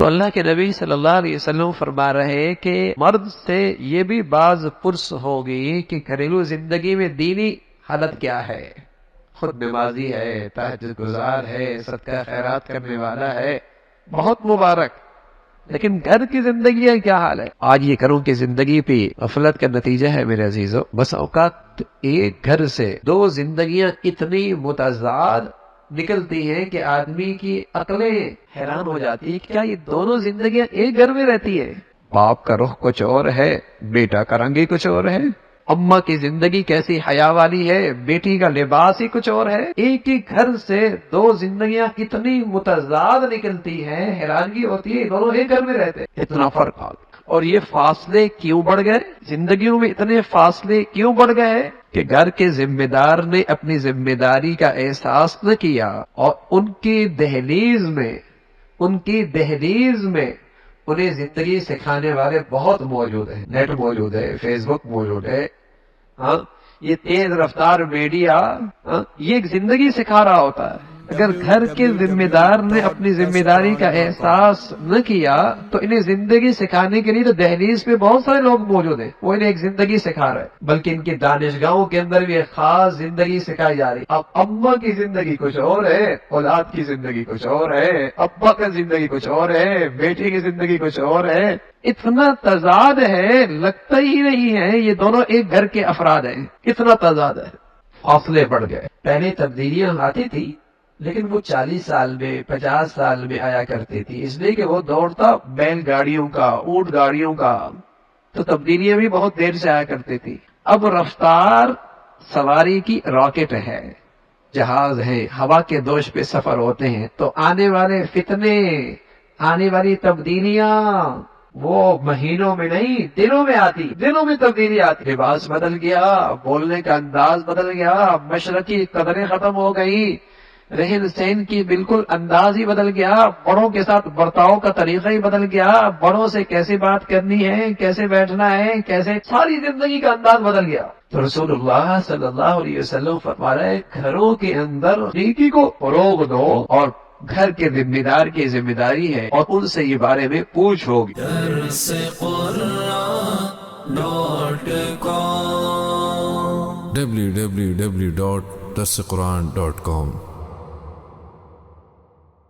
تو اللہ کے نبی صلی اللہ علیہ وسلم فرما رہے کہ مرد سے یہ بھی بعض پرس ہوگی کہ گھریلو زندگی میں دینی حالت کیا ہے، خود نمازی ہے، تہجد گزار ہے، صدقہ خیرات کرنے والا ہے، بہت مبارک، لیکن گھر کی زندگی کا کیا حال ہے؟ آج یہ گھروں کی زندگی پہ غفلت کا نتیجہ ہے میرے عزیزو۔ بس اوقات ایک گھر سے دو زندگیاں اتنی متضاد نکلتی ہیں کہ آدمی کی عقلیں حیران ہو جاتی ہے کہ کیا یہ دونوں زندگیاں ایک گھر میں رہتی ہیں؟ باپ کا رخ کچھ اور ہے، بیٹا کا رنگ ہی کچھ اور ہے، اماں کی زندگی کیسی حیا والی ہے، بیٹی کا لباس ہی کچھ اور ہے۔ ایک ہی گھر سے دو زندگیاں اتنی متضاد نکلتی ہیں، حیرانگی ہوتی ہے دونوں ایک گھر میں رہتے، اتنا فرق آ گیا۔ اور یہ فاصلے کیوں بڑھ گئے؟ زندگیوں میں اتنے فاصلے کیوں بڑھ گئے کہ گھر کے ذمہ دار نے اپنی ذمہ داری کا احساس نہ کیا، اور ان کی دہلیز میں انہیں زندگی سکھانے والے بہت موجود ہیں، نیٹ موجود ہے، فیس بک موجود ہے، ہاں یہ تیز رفتار میڈیا، یہ ایک زندگی سکھا رہا ہوتا ہے۔ اگر گھر کے ذمہ دار نے اپنی ذمہ داری کا احساس نہ کیا تو انہیں زندگی سکھانے کے لیے تو دہلیز پہ بہت سارے لوگ موجود ہیں، وہ انہیں ایک زندگی سکھا رہے ہیں، بلکہ ان کی دانشگاہوں کے اندر بھی ایک خاص زندگی سکھائی جا رہی ہے۔ اب اماں کی زندگی کچھ اور ہے، اولاد کی زندگی کچھ اور ہے، ابا کی زندگی کچھ اور ہے، بیٹی کی زندگی کچھ اور ہے، اتنا تضاد ہے لگتا ہی نہیں ہے یہ دونوں ایک گھر کے افراد ہیں، اتنا تضاد ہے، فاصلے بڑھ گئے۔ پہلے تبدیلیاں آتی تھی لیکن وہ 40 سال میں 50 سال میں آیا کرتی تھی، اس لیے کہ وہ دور تھا بیل گاڑیوں کا، اونٹ گاڑیوں کا، تو تبدیلیاں بھی بہت دیر سے آیا کرتی تھی۔ اب رفتار سواری کی راکٹ ہے، جہاز ہے، ہوا کے دوش پہ سفر ہوتے ہیں، تو آنے والے فتنے، آنے والی تبدیلیاں وہ مہینوں میں نہیں دنوں میں آتی، دنوں میں تبدیلی آتی۔ لباس بدل گیا، بولنے کا انداز بدل گیا، مشرقی قدریں ختم ہو گئی، رہن سہن کی بالکل انداز ہی بدل گیا، بڑوں کے ساتھ برتاؤ کا طریقہ ہی بدل گیا، بڑوں سے کیسے بات کرنی ہے، کیسے بیٹھنا ہے، کیسے، ساری زندگی کا انداز بدل گیا۔ تو رسول اللہ صلی اللہ علیہ وسلم فرما رہے ہیں گھروں کے اندر نیکی کو فروغ دو، اور گھر کے ذمہ دار کی ذمہ داری ہے اور ان سے یہ بارے میں پوچھ ہوگی۔ www.darsequran.com